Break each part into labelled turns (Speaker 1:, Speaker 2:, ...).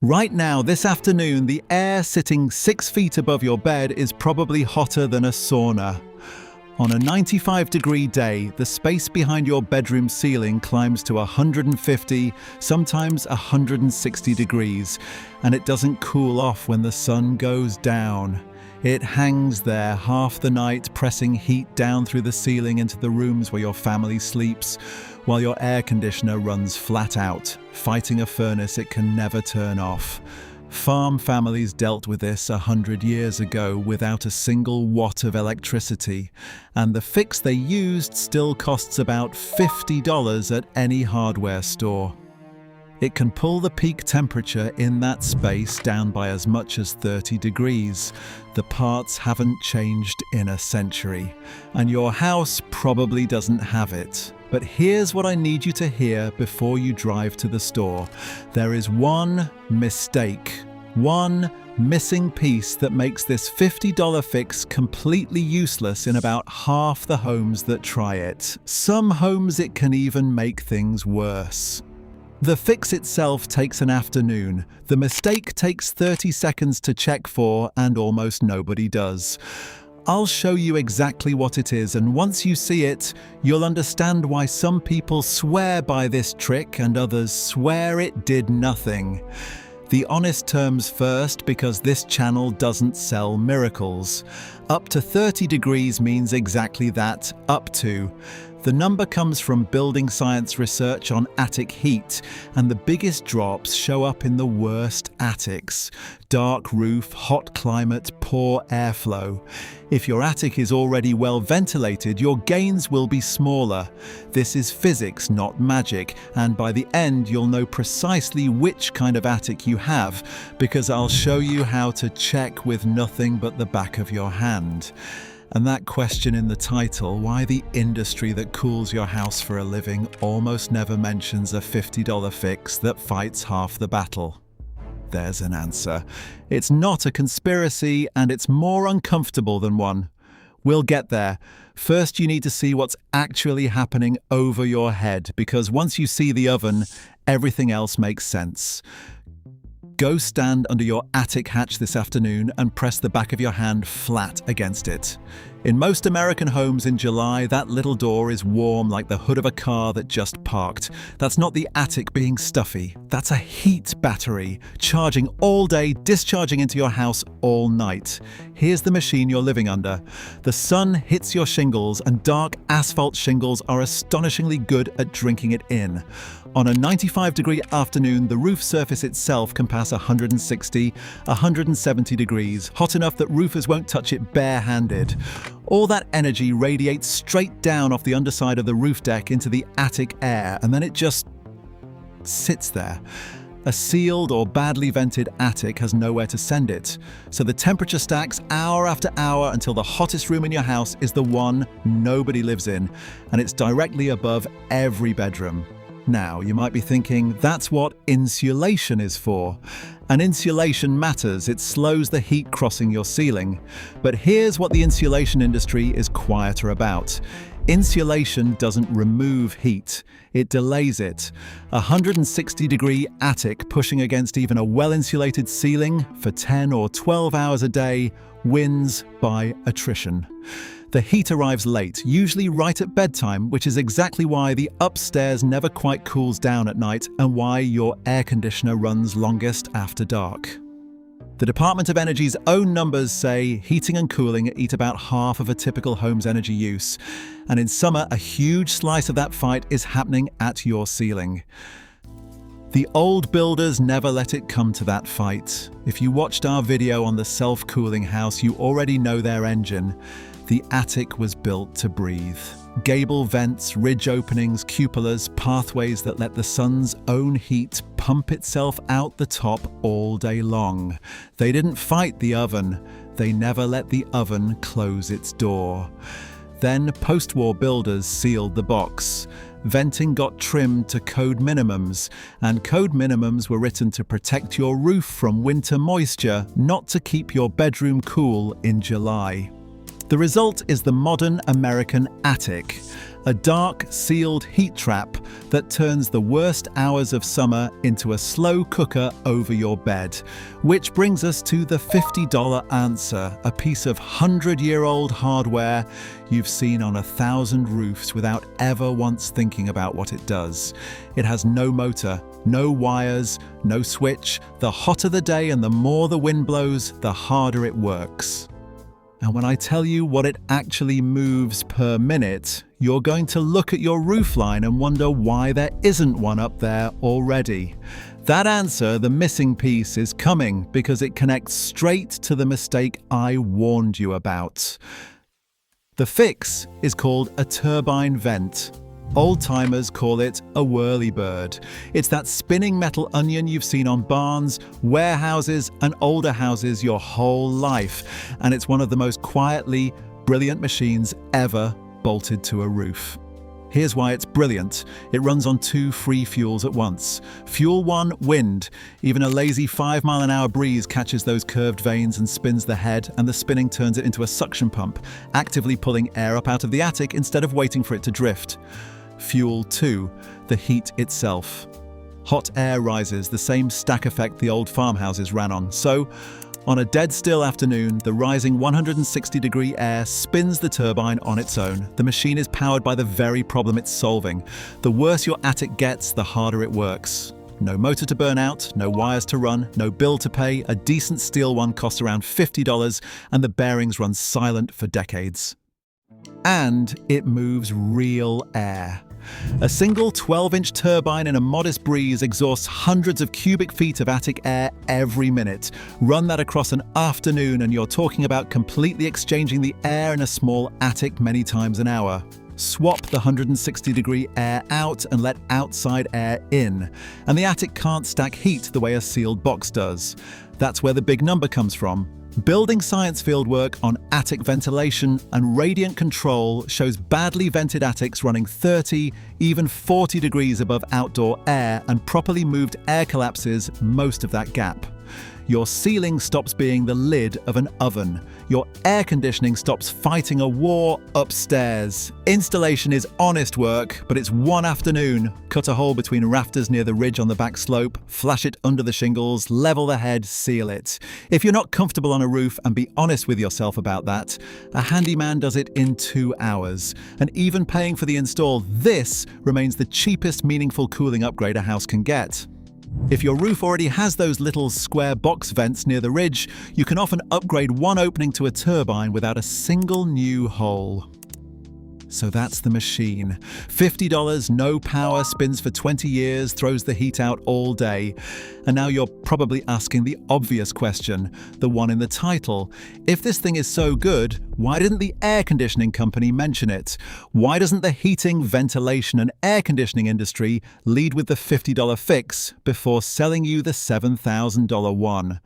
Speaker 1: Right now, this afternoon, the air sitting 6 feet above your bed is probably hotter than a sauna. On a 95-degree day, the space behind your bedroom ceiling climbs to 150, sometimes 160 degrees, and it doesn't cool off when the sun goes down. It hangs there half the night, pressing heat down through the ceiling into the rooms where your family sleeps, while your air conditioner runs flat out, fighting a furnace it can never turn off. Farm families dealt with this 100 years ago without a single watt of electricity, and the fix they used still costs about $50 at any hardware store. It can pull the peak temperature in that space down by as much as 30 degrees. The parts haven't changed in a century, and your house probably doesn't have it. But here's what I need you to hear before you drive to the store. There is one mistake, one missing piece that makes this $50 fix completely useless in about half the homes that try it. Some homes it can even make things worse. The fix itself takes an afternoon. The mistake takes 30 seconds to check for, and almost nobody does. I'll show you exactly what it is, and once you see it, you'll understand why some people swear by this trick and others swear it did nothing. The honest terms first, because this channel doesn't sell miracles. Up to 30 degrees means exactly that, up to. The number comes from building science research on attic heat, and the biggest drops show up in the worst attics. Dark roof, hot climate, poor airflow. If your attic is already well ventilated, your gains will be smaller. This is physics, not magic, and by the end you'll know precisely which kind of attic you have, because I'll show you how to check with nothing but the back of your hand. And that question in the title, why the industry that cools your house for a living almost never mentions a $50 fix that fights half the battle. There's an answer. It's not a conspiracy, and it's more uncomfortable than one. We'll get there. First, you need to see what's actually happening over your head, because once you see the oven, everything else makes sense. Go stand under your attic hatch this afternoon and press the back of your hand flat against it. In most American homes in July, that little door is warm like the hood of a car that just parked. That's not the attic being stuffy. That's a heat battery, charging all day, discharging into your house all night. Here's the machine you're living under. The sun hits your shingles, and dark asphalt shingles are astonishingly good at drinking it in. On a 95-degree afternoon, the roof surface itself can pass 160, 170 degrees, hot enough that roofers won't touch it bare-handed. All that energy radiates straight down off the underside of the roof deck into the attic air, and then it just sits there. A sealed or badly vented attic has nowhere to send it, so the temperature stacks hour after hour until the hottest room in your house is the one nobody lives in, and it's directly above every bedroom. Now, you might be thinking, that's what insulation is for. And insulation matters, it slows the heat crossing your ceiling. But here's what the insulation industry is quieter about. Insulation doesn't remove heat, it delays it. A 160-degree attic pushing against even a well-insulated ceiling for 10 or 12 hours a day wins by attrition. The heat arrives late, usually right at bedtime, which is exactly why the upstairs never quite cools down at night and why your air conditioner runs longest after dark. The Department of Energy's own numbers say heating and cooling eat about half of a typical home's energy use, and in summer a huge slice of that fight is happening at your ceiling. The old builders never let it come to that fight. If you watched our video on the self-cooling house, you already know their engine. The attic was built to breathe. Gable vents, ridge openings, cupolas, pathways that let the sun's own heat pump itself out the top all day long. They didn't fight the oven. They never let the oven close its door. Then post-war builders sealed the box. Venting got trimmed to code minimums, and code minimums were written to protect your roof from winter moisture, not to keep your bedroom cool in July. The result is the modern American attic, a dark, sealed heat trap that turns the worst hours of summer into a slow cooker over your bed. Which brings us to the $50 answer, a piece of 100-year-old hardware you've seen on 1,000 roofs without ever once thinking about what it does. It has no motor, no wires, no switch. The hotter the day and the more the wind blows, the harder it works. And when I tell you what it actually moves per minute, you're going to look at your roofline and wonder why there isn't one up there already. That answer, the missing piece, is coming because it connects straight to the mistake I warned you about. The fix is called a turbine vent. Old-timers call it a whirlybird. It's that spinning metal onion you've seen on barns, warehouses, and older houses your whole life. And it's one of the most quietly brilliant machines ever bolted to a roof. Here's why it's brilliant. It runs on 2 free fuels at once. Fuel 1, wind. Even a lazy 5-mile-an-hour breeze catches those curved vanes and spins the head, and the spinning turns it into a suction pump, actively pulling air up out of the attic instead of waiting for it to drift. Fuel 2, the heat itself. Hot air rises, the same stack effect the old farmhouses ran on. So, on a dead still afternoon, the rising 160-degree air spins the turbine on its own. The machine is powered by the very problem it's solving. The worse your attic gets, the harder it works. No motor to burn out, no wires to run, no bill to pay. A decent steel one costs around $50, and the bearings run silent for decades. And it moves real air. A single 12-inch turbine in a modest breeze exhausts hundreds of cubic feet of attic air every minute. Run that across an afternoon and you're talking about completely exchanging the air in a small attic many times an hour. Swap the 160-degree air out and let outside air in. And the attic can't stack heat the way a sealed box does. That's where the big number comes from. Building science fieldwork on attic ventilation and radiant control shows badly vented attics running 30, even 40 degrees above outdoor air, and properly moved air collapses most of that gap. Your ceiling stops being the lid of an oven. Your air conditioning stops fighting a war upstairs. Installation is honest work, but it's one afternoon. Cut a hole between rafters near the ridge on the back slope, flash it under the shingles, level the head, seal it. If you're not comfortable on a roof, and be honest with yourself about that, a handyman does it in 2 hours. And even paying for the install, this remains the cheapest meaningful cooling upgrade a house can get. If your roof already has those little square box vents near the ridge, you can often upgrade one opening to a turbine without a single new hole. So that's the machine. $50, no power, spins for 20 years, throws the heat out all day. And now you're probably asking the obvious question, the one in the title. If this thing is so good, why didn't the air conditioning company mention it? Why doesn't the heating, ventilation, and air conditioning industry lead with the $50 fix before selling you the $7,000 one?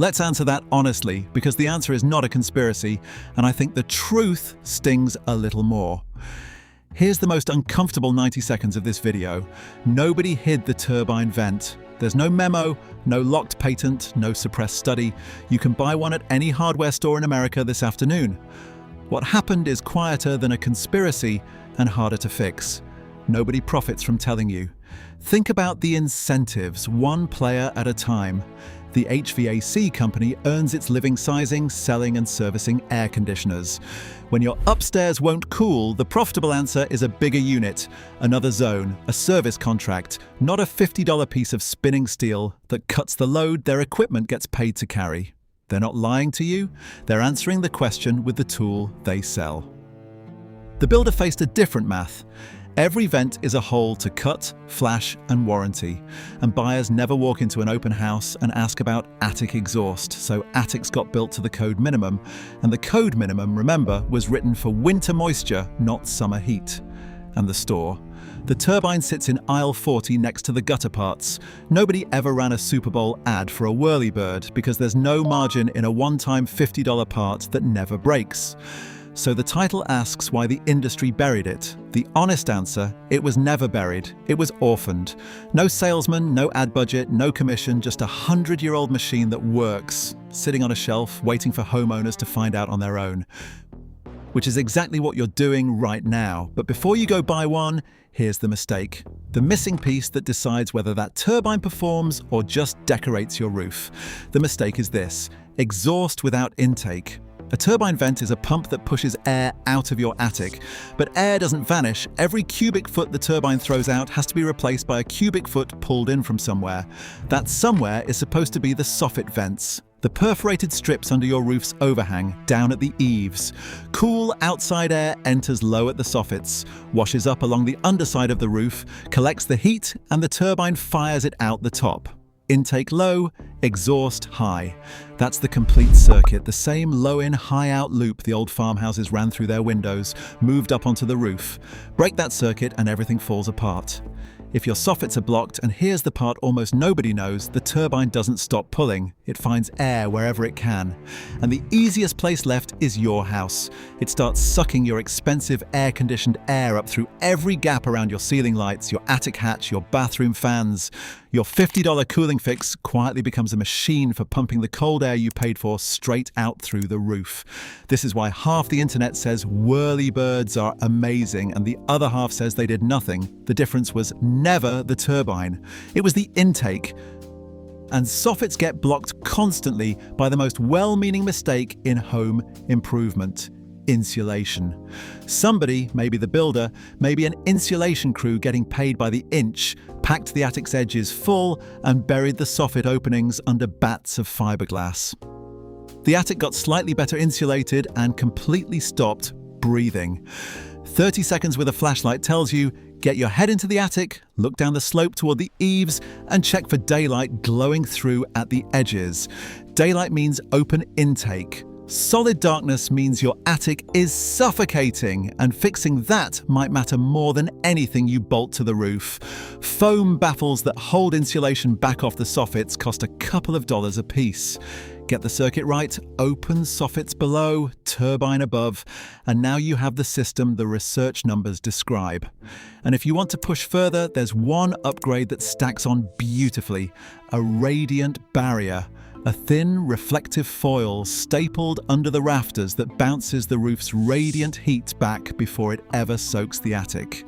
Speaker 1: Let's answer that honestly, because the answer is not a conspiracy, and I think the truth stings a little more. Here's the most uncomfortable 90 seconds of this video. Nobody hid the turbine vent. There's no memo, no locked patent, no suppressed study. You can buy one at any hardware store in America this afternoon. What happened is quieter than a conspiracy and harder to fix. Nobody profits from telling you. Think about the incentives, one player at a time. The HVAC company earns its living sizing, selling and servicing air conditioners. When your upstairs won't cool, the profitable answer is a bigger unit, another zone, a service contract, not a $50 piece of spinning steel that cuts the load their equipment gets paid to carry. They're not lying to you, they're answering the question with the tool they sell. The builder faced a different math. Every vent is a hole to cut, flash, and warranty. And buyers never walk into an open house and ask about attic exhaust, so attics got built to the code minimum. And the code minimum, remember, was written for winter moisture, not summer heat. And the store. The turbine sits in aisle 40 next to the gutter parts. Nobody ever ran a Super Bowl ad for a whirlybird because there's no margin in a one-time $50 part that never breaks. So the title asks why the industry buried it. The honest answer, it was never buried. It was orphaned. No salesman, no ad budget, no commission, just a 100-year-old machine that works, sitting on a shelf, waiting for homeowners to find out on their own. which is exactly what you're doing right now. But before you go buy one, here's the mistake. The missing piece that decides whether that turbine performs or just decorates your roof. The mistake is this: exhaust without intake. A turbine vent is a pump that pushes air out of your attic. But air doesn't vanish. Every cubic foot the turbine throws out has to be replaced by a cubic foot pulled in from somewhere. That somewhere is supposed to be the soffit vents, the perforated strips under your roof's overhang, down at the eaves. Cool outside air enters low at the soffits, washes up along the underside of the roof, collects the heat, and the turbine fires it out the top. Intake low, exhaust high. That's the complete circuit, the same low-in, high-out loop the old farmhouses ran through their windows, moved up onto the roof. Break that circuit and everything falls apart. If your soffits are blocked, and here's the part almost nobody knows, the turbine doesn't stop pulling. It finds air wherever it can. And the easiest place left is your house. It starts sucking your expensive air-conditioned air up through every gap around your ceiling lights, your attic hatch, your bathroom fans. Your $50 cooling fix quietly becomes a machine for pumping the cold air you paid for straight out through the roof. This is why half the internet says whirlybirds are amazing and the other half says they did nothing. The difference was never the turbine. It was the intake. And soffits get blocked constantly by the most well-meaning mistake in home improvement: insulation. Somebody, maybe the builder, maybe an insulation crew getting paid by the inch, packed the attic's edges full and buried the soffit openings under bats of fiberglass. The attic got slightly better insulated and completely stopped breathing. 30 seconds with a flashlight tells you, get your head into the attic, look down the slope toward the eaves, and check for daylight glowing through at the edges. Daylight means open intake. Solid darkness means your attic is suffocating, and fixing that might matter more than anything you bolt to the roof. Foam baffles that hold insulation back off the soffits cost a couple of dollars a piece. Get the circuit right, open soffits below, turbine above, and now you have the system the research numbers describe. And if you want to push further, there's one upgrade that stacks on beautifully: a radiant barrier. A thin, reflective foil stapled under the rafters that bounces the roof's radiant heat back before it ever soaks the attic.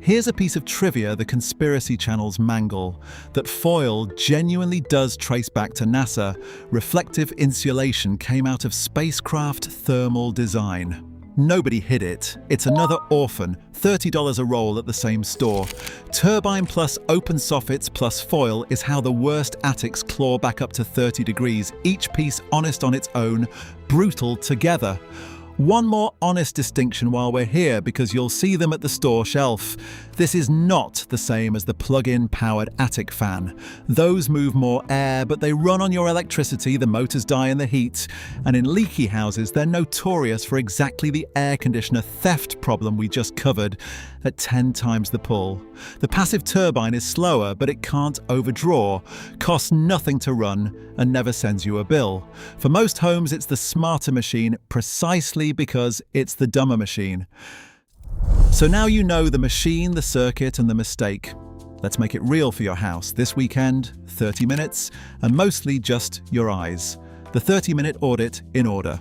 Speaker 1: Here's a piece of trivia the conspiracy channels mangle: that foil genuinely does trace back to NASA. Reflective insulation came out of spacecraft thermal design. Nobody hid it. It's another orphan, $30 a roll at the same store. Turbine plus open soffits plus foil is how the worst attics claw back up to 30 degrees, each piece honest on its own, brutal together. One more honest distinction while we're here, because you'll see them at the store shelf. This is not the same as the plug-in powered attic fan. Those move more air, but they run on your electricity, the motors die in the heat. And in leaky houses, they're notorious for exactly the air conditioner theft problem we just covered, at 10 times the pull. The passive turbine is slower, but it can't overdraw, costs nothing to run, and never sends you a bill. For most homes, it's the smarter machine, precisely because it's the dumber machine. So now you know the machine, the circuit, and the mistake. Let's make it real for your house. This weekend, 30 minutes, and mostly just your eyes. The 30-minute audit in order.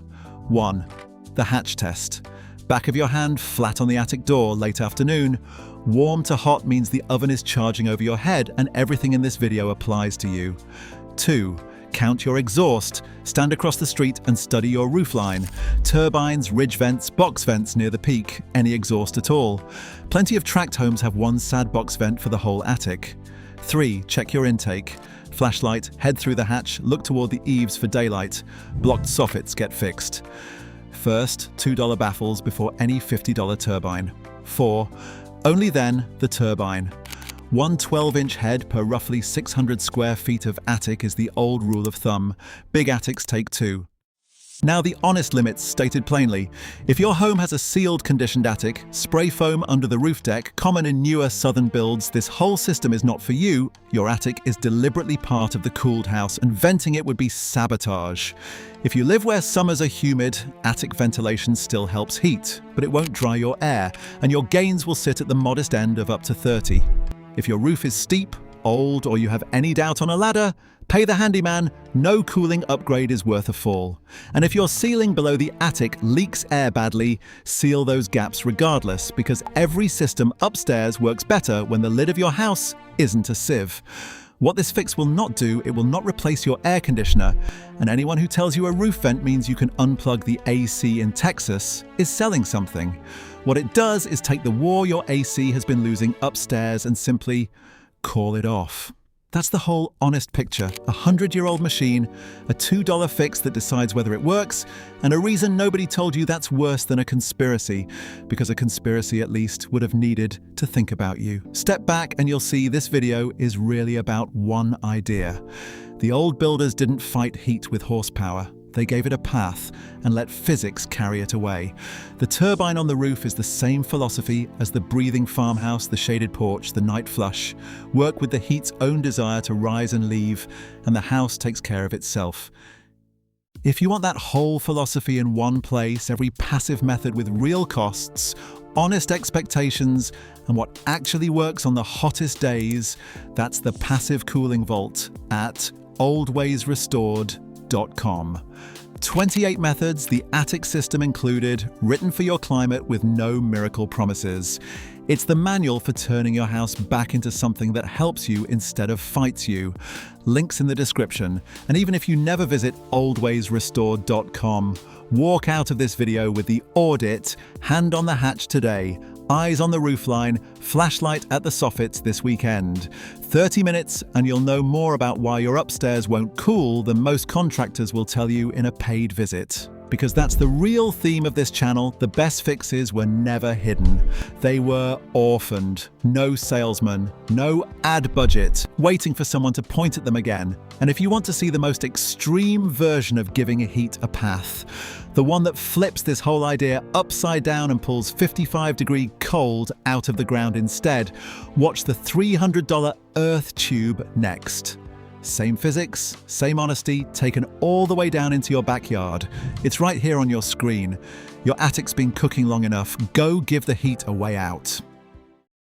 Speaker 1: 1. The hatch test. Back of your hand flat on the attic door, late afternoon. Warm to hot means the oven is charging over your head, and everything in this video applies to you. 2. Count your exhaust. Stand across the street and study your roofline. Turbines, ridge vents, box vents near the peak, any exhaust at all. Plenty of tract homes have one sad box vent for the whole attic. 3. Check your intake. Flashlight, head through the hatch, look toward the eaves for daylight. Blocked soffits get fixed. First, $2 baffles before any $50 turbine. 4. Only then the turbine. One 12-inch head per roughly 600 square feet of attic is the old rule of thumb. Big attics take 2. Now the honest limits stated plainly. If your home has a sealed conditioned attic, spray foam under the roof deck, common in newer southern builds, this whole system is not for you. Your attic is deliberately part of the cooled house, and venting it would be sabotage. If you live where summers are humid, attic ventilation still helps heat, but it won't dry your air, and your gains will sit at the modest end of up to 30. If your roof is steep, old, or you have any doubt on a ladder, pay the handyman. No cooling upgrade is worth a fall. And if your ceiling below the attic leaks air badly, seal those gaps regardless, because every system upstairs works better when the lid of your house isn't a sieve. What this fix will not do, it will not replace your air conditioner, and anyone who tells you a roof vent means you can unplug the AC in Texas is selling something. What it does is take the war your AC has been losing upstairs and simply call it off. That's the whole honest picture. A 100-year-old machine, a $2 fix that decides whether it works, and a reason nobody told you that's worse than a conspiracy, because a conspiracy at least would have needed to think about you. Step back and you'll see this video is really about one idea. The old builders didn't fight heat with horsepower. They gave it a path and let physics carry it away. The turbine on the roof is the same philosophy as the breathing farmhouse, the shaded porch, the night flush. Work with the heat's own desire to rise and leave, and the house takes care of itself. If you want that whole philosophy in one place, every passive method with real costs, honest expectations, and what actually works on the hottest days, that's the Passive Cooling Vault at oldwaysrestored.com. 28 methods, the attic system included, written for your climate with no miracle promises. It's the manual for turning your house back into something that helps you instead of fights you. Links in the description. And even if you never visit oldwaysrestored.com, walk out of this video with the audit, hand on the hatch today, eyes on the roofline, flashlight at the soffits this weekend. 30 minutes and you'll know more about why your upstairs won't cool than most contractors will tell you in a paid visit. Because that's the real theme of this channel, the best fixes were never hidden. They were orphaned. No salesman, no ad budget, waiting for someone to point at them again. And if you want to see the most extreme version of giving heat a path, the one that flips this whole idea upside down and pulls 55-degree cold out of the ground instead, watch the $300 Earth Tube next. Same physics, same honesty, taken all the way down into your backyard. It's right here on your screen. Your attic's been cooking long enough. Go give the heat a way out.